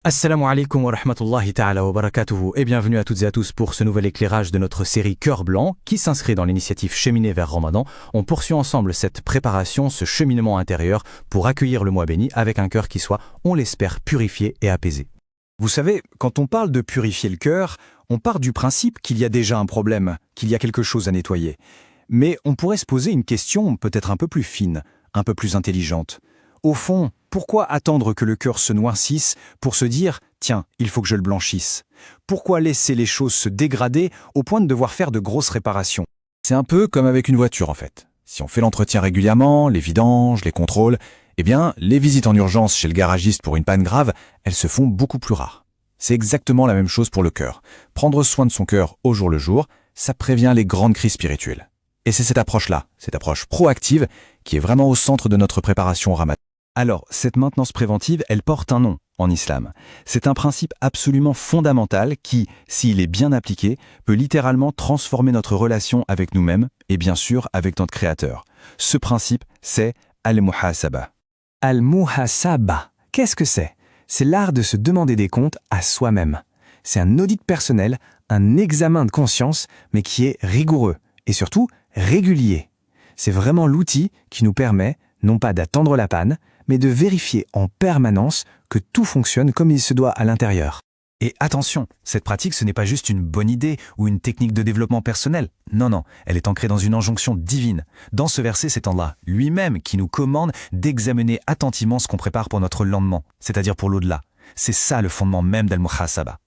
Assalamu alaikum wa rahmatullahi ta'ala wa barakatuhu et bienvenue à toutes et à tous pour ce nouvel éclairage de notre série Cœur Blanc qui s'inscrit dans l'initiative Cheminer vers Ramadan. On poursuit ensemble cette préparation, ce cheminement intérieur pour accueillir le mois béni avec un cœur qui soit, on l'espère, purifié et apaisé. Vous savez, quand on parle de purifier le cœur, on part du principe qu'il y a déjà un problème, qu'il y a quelque chose à nettoyer. Mais on pourrait se poser une question peut-être un peu plus fine, un peu plus intelligente. Au fond, pourquoi attendre que le cœur se noircisse pour se dire « Tiens, il faut que je le blanchisse » Pourquoi laisser les choses se dégrader au point de devoir faire de grosses réparations? C'est un peu comme avec une voiture en fait. Si on fait l'entretien régulièrement, les vidanges, les contrôles, eh bien, les visites en urgence chez le garagiste pour une panne grave, elles se font beaucoup plus rares. C'est exactement la même chose pour le cœur. Prendre soin de son cœur au jour le jour, ça prévient les grandes crises spirituelles. Et c'est cette approche-là, cette approche proactive, qui est vraiment au centre de notre préparation au Ramadan. Alors, cette maintenance préventive, elle porte un nom en islam. C'est un principe absolument fondamental qui, s'il est bien appliqué, peut littéralement transformer notre relation avec nous-mêmes et bien sûr avec notre Créateur. Ce principe, c'est al-muhasaba. Al-muhasaba, qu'est-ce que c'est? C'est l'art de se demander des comptes à soi-même. C'est un audit personnel, un examen de conscience, mais qui est rigoureux et surtout régulier. C'est vraiment l'outil qui nous permet, non pas d'attendre la panne, mais de vérifier en permanence que tout fonctionne comme il se doit à l'intérieur. Et attention, cette pratique, ce n'est pas juste une bonne idée ou une technique de développement personnel. Non, elle est ancrée dans une injonction divine. Dans ce verset, c'est Allah lui-même qui nous commande d'examiner attentivement ce qu'on prépare pour notre lendemain, c'est-à-dire pour l'au-delà. C'est ça le fondement même d'Al-Muhasaba.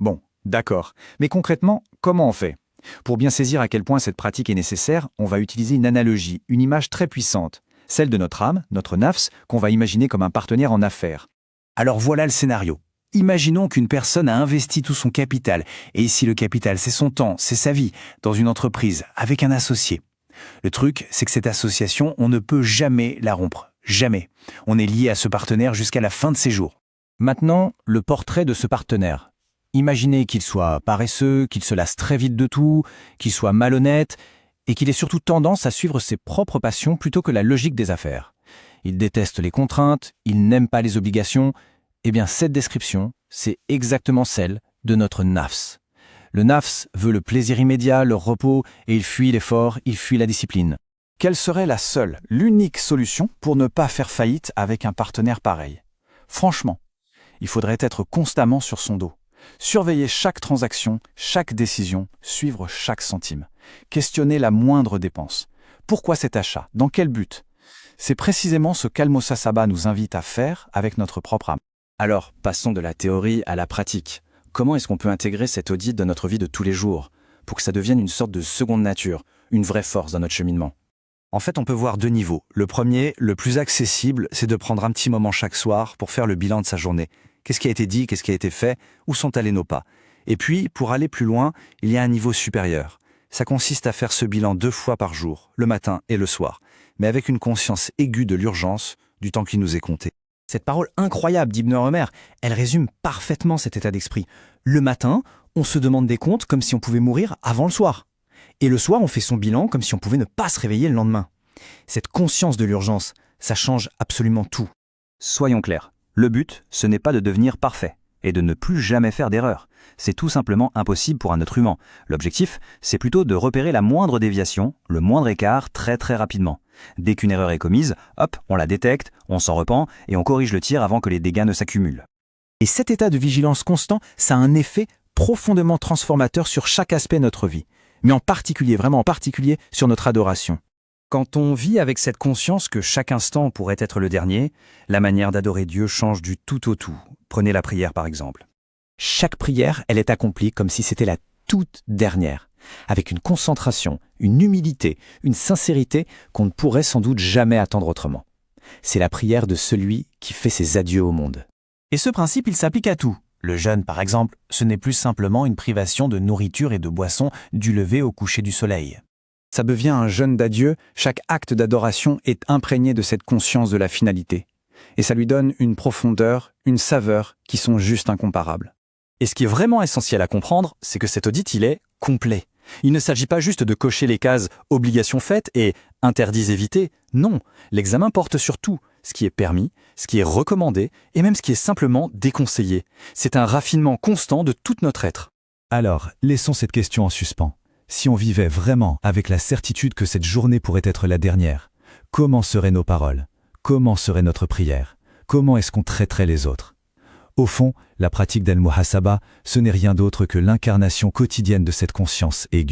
Bon, d'accord. Mais concrètement, comment on fait? Pour bien saisir à quel point cette pratique est nécessaire, on va utiliser une analogie, une image très puissante. Celle de notre âme, notre nafs, qu'on va imaginer comme un partenaire en affaires. Alors voilà le scénario. Imaginons qu'une personne a investi tout son capital, et ici le capital c'est son temps, c'est sa vie, dans une entreprise, avec un associé. Le truc, c'est que cette association, on ne peut jamais la rompre. Jamais. On est lié à ce partenaire jusqu'à la fin de ses jours. Maintenant, le portrait de ce partenaire. Imaginez qu'il soit paresseux, qu'il se lasse très vite de tout, qu'il soit malhonnête, et qu'il ait surtout tendance à suivre ses propres passions plutôt que la logique des affaires. Il déteste les contraintes, il n'aime pas les obligations. Eh bien, cette description, c'est exactement celle de notre nafs. Le nafs veut le plaisir immédiat, le repos, et il fuit l'effort, il fuit la discipline. Quelle serait la seule, l'unique solution pour ne pas faire faillite avec un partenaire pareil? Franchement, il faudrait être constamment sur son dos. Surveiller chaque transaction, chaque décision, suivre chaque centime. Questionner la moindre dépense. Pourquoi cet achat? Dans quel but? C'est précisément ce qu'Al-Muhasaba nous invite à faire avec notre propre âme. Alors, passons de la théorie à la pratique. Comment est-ce qu'on peut intégrer cet audit dans notre vie de tous les jours pour que ça devienne une sorte de seconde nature, une vraie force dans notre cheminement? En fait, on peut voir deux niveaux. Le premier, le plus accessible, c'est de prendre un petit moment chaque soir pour faire le bilan de sa journée. Qu'est-ce qui a été dit, qu'est-ce qui a été fait, où sont allés nos pas? Et puis, pour aller plus loin, il y a un niveau supérieur. Ça consiste à faire ce bilan 2 fois par jour, le matin et le soir, mais avec une conscience aiguë de l'urgence, du temps qui nous est compté. Cette parole incroyable d'Ibn Omer, elle résume parfaitement cet état d'esprit. Le matin, on se demande des comptes comme si on pouvait mourir avant le soir. Et le soir, on fait son bilan comme si on pouvait ne pas se réveiller le lendemain. Cette conscience de l'urgence, ça change absolument tout. Soyons clairs, le but, ce n'est pas de devenir parfait et de ne plus jamais faire d'erreur. C'est tout simplement impossible pour un être humain. L'objectif, c'est plutôt de repérer la moindre déviation, le moindre écart très rapidement. Dès qu'une erreur est commise, hop, on la détecte, on s'en repent et on corrige le tir avant que les dégâts ne s'accumulent. Et cet état de vigilance constant, ça a un effet profondément transformateur sur chaque aspect de notre vie, mais en particulier, vraiment en particulier, sur notre adoration. Quand on vit avec cette conscience que chaque instant pourrait être le dernier, la manière d'adorer Dieu change du tout au tout. Prenez la prière par exemple. Chaque prière, elle est accomplie comme si c'était la toute dernière, avec une concentration, une humilité, une sincérité qu'on ne pourrait sans doute jamais attendre autrement. C'est la prière de celui qui fait ses adieux au monde. Et ce principe, il s'applique à tout. Le jeûne, par exemple, ce n'est plus simplement une privation de nourriture et de boisson du lever au coucher du soleil. Ça devient un jeûne d'adieu, chaque acte d'adoration est imprégné de cette conscience de la finalité. Et ça lui donne une profondeur, une saveur qui sont juste incomparables. Et ce qui est vraiment essentiel à comprendre, c'est que cet audit, il est complet. Il ne s'agit pas juste de cocher les cases « obligations faites » et « interdits évités ». Non, l'examen porte sur tout. ce qui est permis, ce qui est recommandé et même ce qui est simplement déconseillé. C'est un raffinement constant de tout notre être. Alors, laissons cette question en suspens. Si on vivait vraiment avec la certitude que cette journée pourrait être la dernière, comment seraient nos paroles? Comment serait notre prière? Comment est-ce qu'on traiterait les autres? Au fond, la pratique d'Al-Muhasaba, ce n'est rien d'autre que l'incarnation quotidienne de cette conscience aiguë.